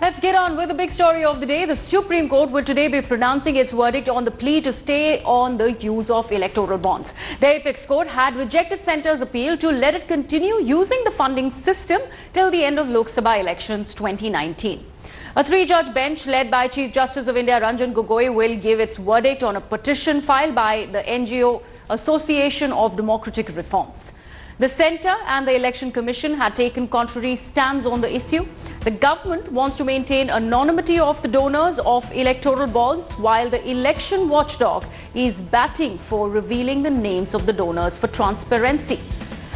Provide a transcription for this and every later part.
Let's get on with the big story of the day. The Supreme Court will today be pronouncing its verdict on the plea to stay on the use of electoral bonds. The Apex Court had rejected Centre's appeal to let it continue using the funding system till the end of Lok Sabha elections 2019. A three-judge bench led by Chief Justice of India Ranjan Gogoi will give its verdict on a petition filed by the NGO Association of Democratic Reforms. The Centre and the Election Commission had taken contrary stands on the issue. The government wants to maintain anonymity of the donors of electoral bonds, while the election watchdog is batting for revealing the names of the donors for transparency.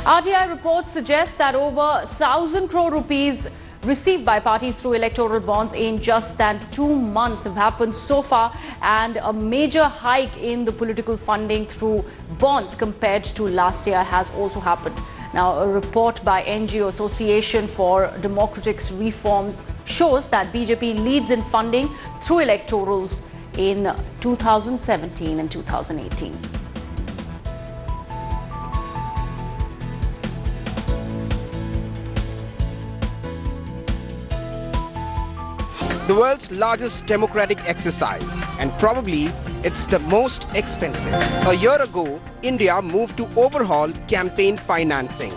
RTI reports suggest that over 1,000 crore rupees received by parties through electoral bonds in just than 2 months have happened so far, and a major hike in the political funding through bonds compared to last year has also happened. Now, a report by NGO Association for Democratic Reforms shows that BJP leads in funding through electorals in 2017 and 2018. The world's largest democratic exercise, and probably it's the most expensive. A year ago, India moved to overhaul campaign financing.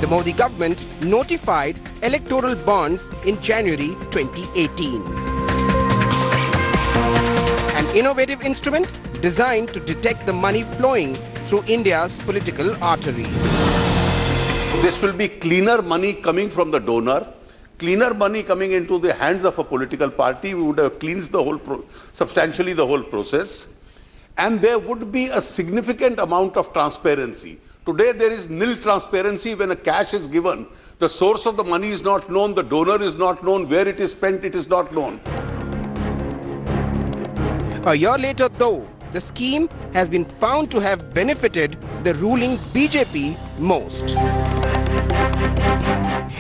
The Modi government notified electoral bonds in January 2018. An innovative instrument designed to detect the money flowing through India's political arteries. This will be cleaner money coming from the donor, cleaner money coming into the hands of a political party. We would have cleansed the whole substantially the whole process, and there would be a significant amount of transparency. Today there is nil transparency when a cash is given. The source of the money is not known, the donor is not known, where it is spent it is not known. A year later though, the scheme has been found to have benefited the ruling BJP most.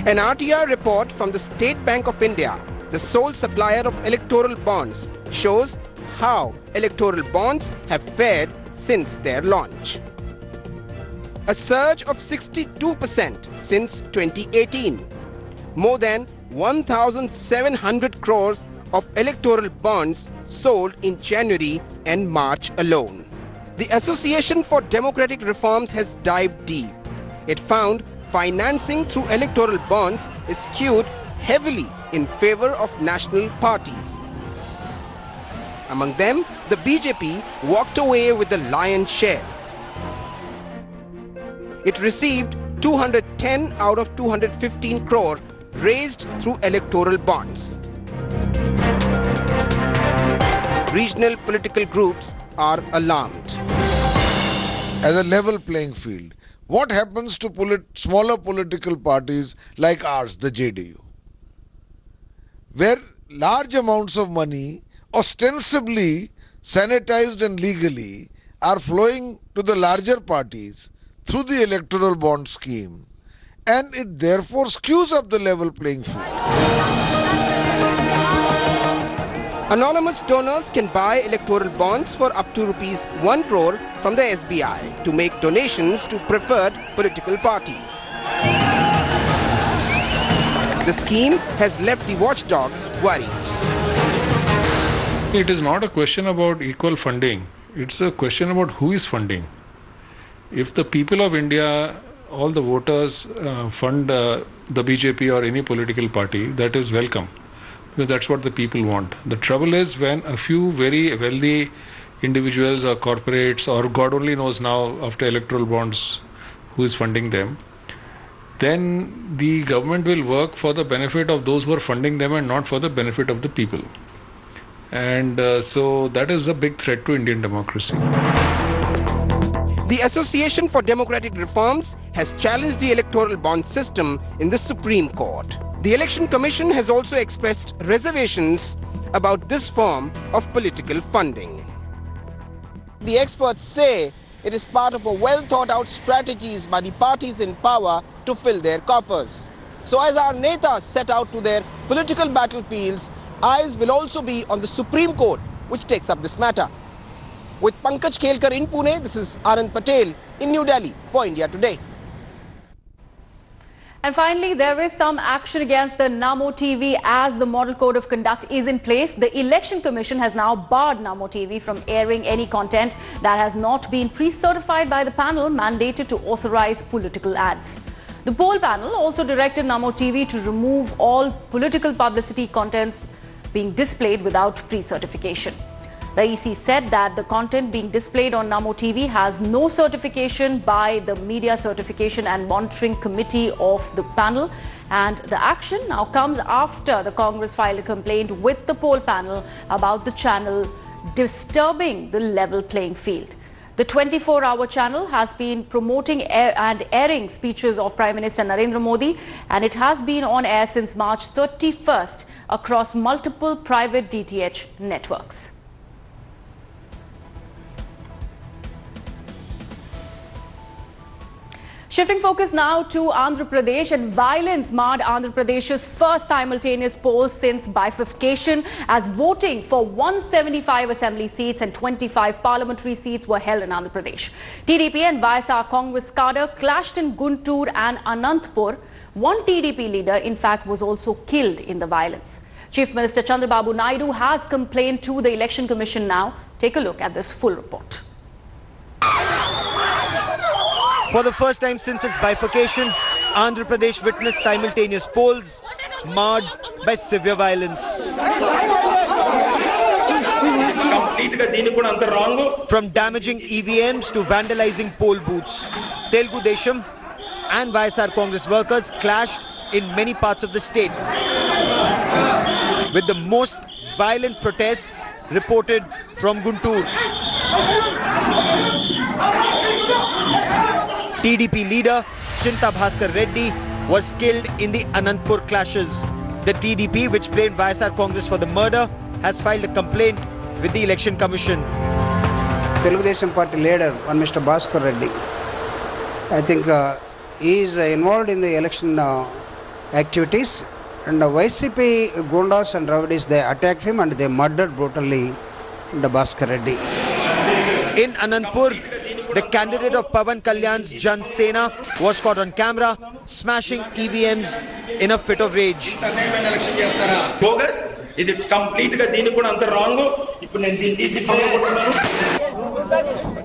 An RTI report from the State Bank of India, the sole supplier of electoral bonds, shows how electoral bonds have fared since their launch. A surge of 62% since 2018. More than 1,700 crores of electoral bonds sold in January and March alone. The Association for Democratic Reforms has dived deep. It found financing through electoral bonds is skewed heavily in favor of national parties. Among them, the BJP walked away with the lion's share. It received 210 out of 215 crore raised through electoral bonds. Regional political groups are alarmed. As a level playing field, what happens to smaller political parties like ours, the JDU, where large amounts of money, ostensibly sanitized and legally, are flowing to the larger parties through the electoral bond scheme, and it therefore skews up the level playing field. Anonymous donors can buy electoral bonds for up to rupees 1 crore from the SBI to make donations to preferred political parties. The scheme has left the watchdogs worried. It is not a question about equal funding. It's a question about who is funding. If the people of India, all the voters fund the BJP or any political party, that is welcome, because that's what the people want. The trouble is when a few very wealthy individuals or corporates, or God only knows now after electoral bonds who is funding them, then the government will work for the benefit of those who are funding them and not for the benefit of the people. And so that is a big threat to Indian democracy. The Association for Democratic Reforms has challenged the electoral bond system in the Supreme Court. The Election Commission has also expressed reservations about this form of political funding. The experts say it is part of a well-thought-out strategies by the parties in power to fill their coffers. So as our netas set out to their political battlefields, eyes will also be on the Supreme Court, which takes up this matter. With Pankaj Khelkar in Pune, this is Anand Patel in New Delhi for India Today. And finally, there is some action against the Namo TV as the model code of conduct is in place. The Election Commission has now barred Namo TV from airing any content that has not been pre-certified by the panel mandated to authorize political ads. The poll panel also directed Namo TV to remove all political publicity contents being displayed without pre-certification. The EC said that the content being displayed on Namo TV has no certification by the Media Certification and Monitoring Committee of the panel, and the action now comes after the Congress filed a complaint with the poll panel about the channel disturbing the level playing field. The 24-hour channel has been promoting and airing speeches of Prime Minister Narendra Modi, and it has been on air since March 31st across multiple private DTH networks. Shifting focus now to Andhra Pradesh, and violence marred Andhra Pradesh's first simultaneous polls since bifurcation, as voting for 175 assembly seats and 25 parliamentary seats were held in Andhra Pradesh. TDP and YSR Congress cadre clashed in Guntur and Anantapur. One TDP leader, in fact, was also killed in the violence. Chief Minister Chandrababu Naidu has complained to the Election Commission now. Take a look at this full report. For the first time since its bifurcation, Andhra Pradesh witnessed simultaneous polls marred by severe violence. From damaging EVMs to vandalizing poll booths, Telugu Desam and YSR Congress workers clashed in many parts of the state, with the most violent protests reported from Guntur. TDP leader Chinta Bhaskar Reddy was killed in the Anantapur clashes. The TDP, which blamed YSR Congress for the murder, has filed a complaint with the Election Commission. Telugu Desam Party leader, one Mr. Bhaskar Reddy, I think he is involved in the election activities, and YCP Gundas and Rowdies, they attacked him and they murdered brutally the Bhaskar Reddy. In Anantapur, the candidate of Pawan Kalyan's Jan Sena was caught on camera smashing EVMs in a fit of rage.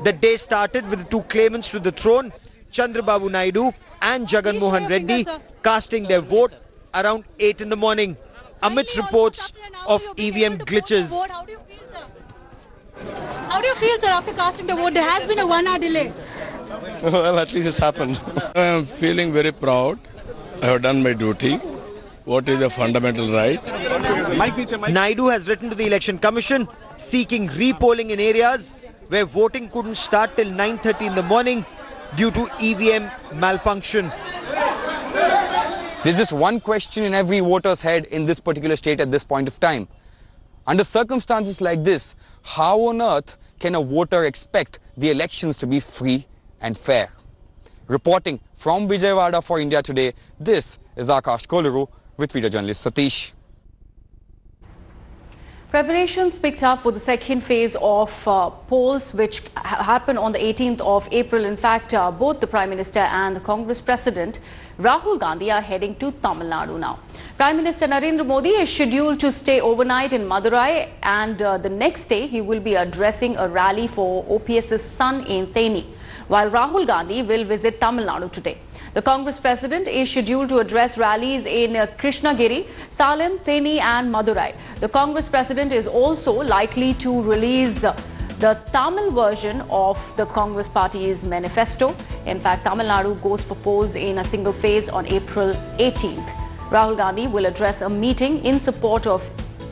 The day started with the two claimants to the throne, Chandrababu Naidu and Jagan Mohan Reddy, casting their vote around 8 in the morning, amidst reports of EVM glitches. How do you feel, sir, after casting the vote? There has been a 1 hour delay. Well, at least it's happened. I am feeling very proud. I have done my duty. What is a fundamental right? Naidu has written to the Election Commission seeking repolling in areas where voting couldn't start till 9:30 in the morning due to EVM malfunction. There's just one question in every voter's head in this particular state at this point of time. Under circumstances like this, how on earth can a voter expect the elections to be free and fair? Reporting from Vijayawada for India Today, this is Akash Koluru with video journalist Satish. Preparations picked up for the second phase of polls which happen on the 18th of April. In fact, both the Prime Minister and the Congress President Rahul Gandhi are heading to Tamil Nadu now. Prime Minister Narendra Modi is scheduled to stay overnight in Madurai, and the next day he will be addressing a rally for OPS's son in Theni, while Rahul Gandhi will visit Tamil Nadu today. The Congress President is scheduled to address rallies in Krishnagiri, Salem, Theni and Madurai. The Congress President is also likely to release the Tamil version of the Congress Party's manifesto. In fact, Tamil Nadu goes for polls in a single phase on April 18th. Rahul Gandhi will address a meeting in support of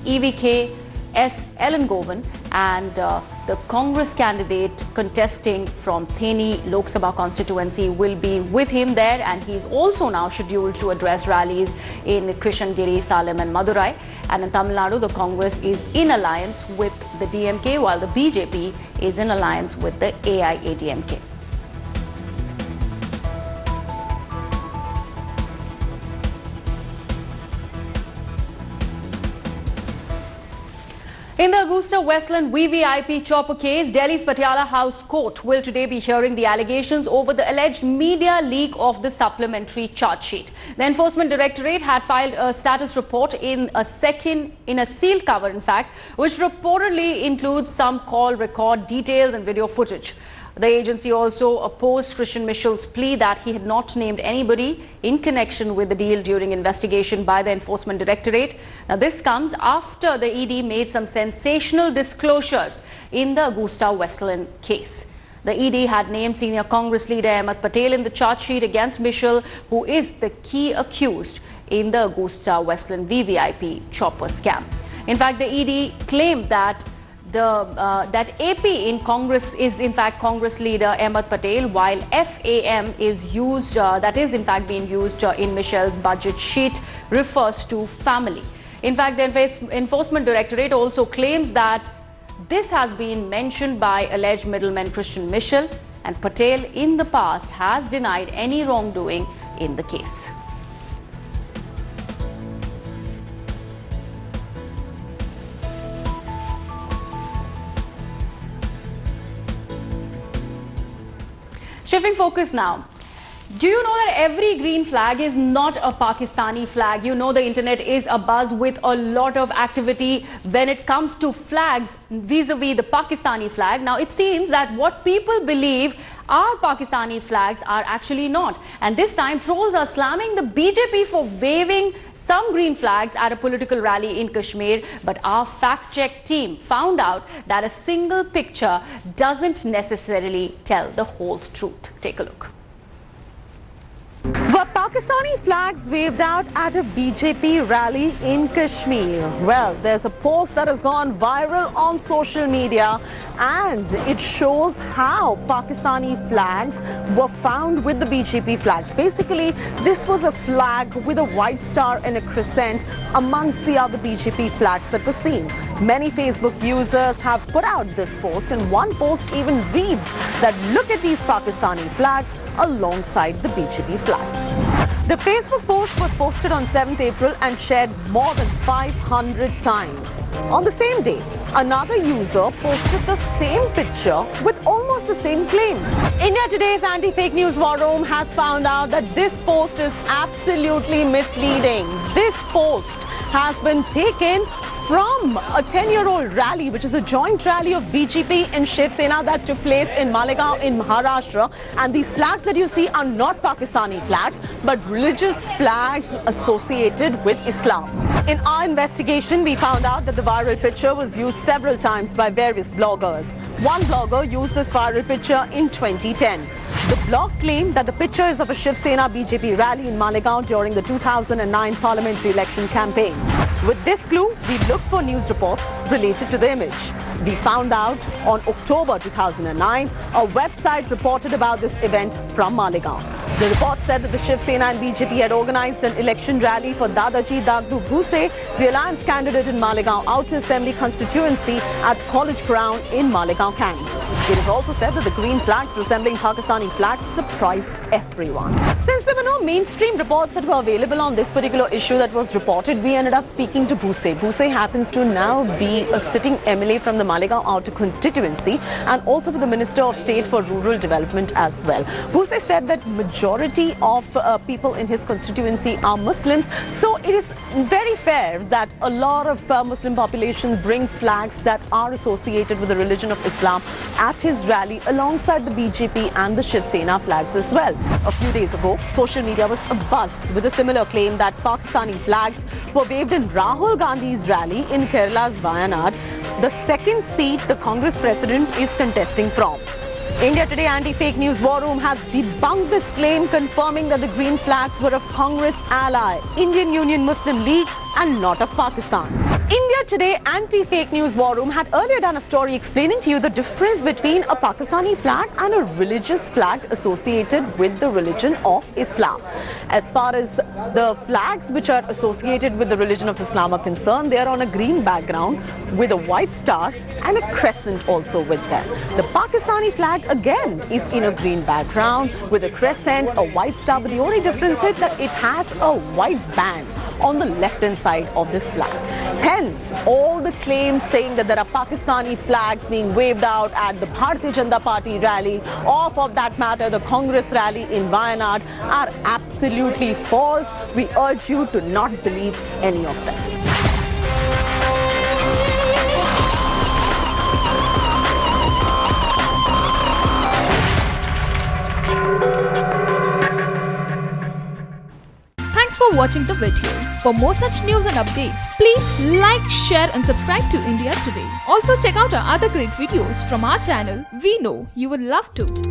EVK S. Elangovan, and the Congress candidate contesting from Theni Lok Sabha constituency will be with him there, and he is also now scheduled to address rallies in Krishnagiri, Salem and Madurai. And in Tamil Nadu, the Congress is in alliance with the DMK, while the BJP is in alliance with the AIADMK. In the Agusta Westland VVIP chopper case, Delhi's Patiala House Court will today be hearing the allegations over the alleged media leak of the supplementary charge sheet. The Enforcement Directorate had filed a status report in a sealed cover, in fact, which reportedly includes some call record details and video footage. The agency also opposed Christian Michel's plea that he had not named anybody in connection with the deal during investigation by the Enforcement Directorate. Now, this comes after the ED made some sensational disclosures in the Agusta Westland case. The ED had named senior Congress leader Ahmed Patel in the charge sheet against Michel, who is the key accused in the Agusta Westland VVIP chopper scam. In fact, the ED claimed that that AP in Congress is in fact Congress leader Ahmed Patel, while FAM is used, that is in fact being used in Michel's budget sheet, refers to family. In fact, the Enforcement Directorate also claims that this has been mentioned by alleged middleman Christian Michel, and Patel in the past has denied any wrongdoing in the case. Shifting focus now. Do you know that every green flag is not a Pakistani flag? You know the internet is abuzz with a lot of activity when it comes to flags vis-a-vis the Pakistani flag. Now it seems that what people believe are Pakistani flags are actually not. And this time trolls are slamming the BJP for waving some green flags at a political rally in Kashmir. But our fact-check team found out that a single picture doesn't necessarily tell the whole truth. Take a look. Were Pakistani flags waved out at a BJP rally in Kashmir? Well, there's a post that has gone viral on social media, and it shows how Pakistani flags were found with the BJP flags. Basically, this was a flag with a white star and a crescent amongst the other BJP flags that were seen. Many Facebook users have put out this post, and one post even reads that look at these Pakistani flags alongside the BJP flags. The Facebook post was posted on 7th April and shared more than 500 times. On the same day, another user posted the same picture with almost the same claim. India Today's anti-fake news war room has found out that this post is absolutely misleading. This post has been taken from a 10-year-old rally, which is a joint rally of BJP and Shiv Sena that took place in Malegaon in Maharashtra. And these flags that you see are not Pakistani flags, but religious flags associated with Islam. In our investigation, we found out that the viral picture was used several times by various bloggers. One blogger used this viral picture in 2010. The blog claimed that the picture is of a Shiv Sena BJP rally in Malegaon during the 2009 parliamentary election campaign. With this clue, we looked for news reports related to the image. We found out on October 2009, a website reported about this event from Malegaon. The report said that the Shiv Sena and BJP had organized an election rally for Dadaji Dagdu Bhuse, the alliance candidate in Malegaon Outer Assembly constituency, at College Ground in Malegaon camp. It is also said that the green flags resembling Pakistani flags surprised everyone. Since there were no mainstream reports that were available on this particular issue that was reported, we ended up speaking to Bhuse. Bhuse happens to now be a sitting MLA from the Malegaon Outer constituency and also for the Minister of State for Rural Development as well. Bhuse said that majority of people in his constituency are Muslims, so it is very fair that a lot of Muslim population bring flags that are associated with the religion of Islam at his rally alongside the BJP and the Shiv Sena flags as well. A few days ago, social media was abuzz with a similar claim that Pakistani flags were waved in Rahul Gandhi's rally in Kerala's Wayanad, the second seat the Congress president is contesting from. India Today anti-fake news war room has debunked this claim, confirming that the green flags were of Congress ally, Indian Union Muslim League, and not of Pakistan. India Today anti-fake news war room had earlier done a story explaining to you the difference between a Pakistani flag and a religious flag associated with the religion of Islam. As far as the flags which are associated with the religion of Islam are concerned, they are on a green background with a white star and a crescent also with them. The Pakistani flag again is in a green background with a crescent, a white star, but the only difference is that it has a white band on the left-hand side of this flag. Hence, all the claims saying that there are Pakistani flags being waved out at the Bharatiya Janata Party rally, or for that matter, the Congress rally in Wayanad, are absolutely false. We urge you to not believe any of them. Thanks for watching the video. For more such news and updates, please like, share and subscribe to India Today. Also check out our other great videos from our channel. We know you will love to.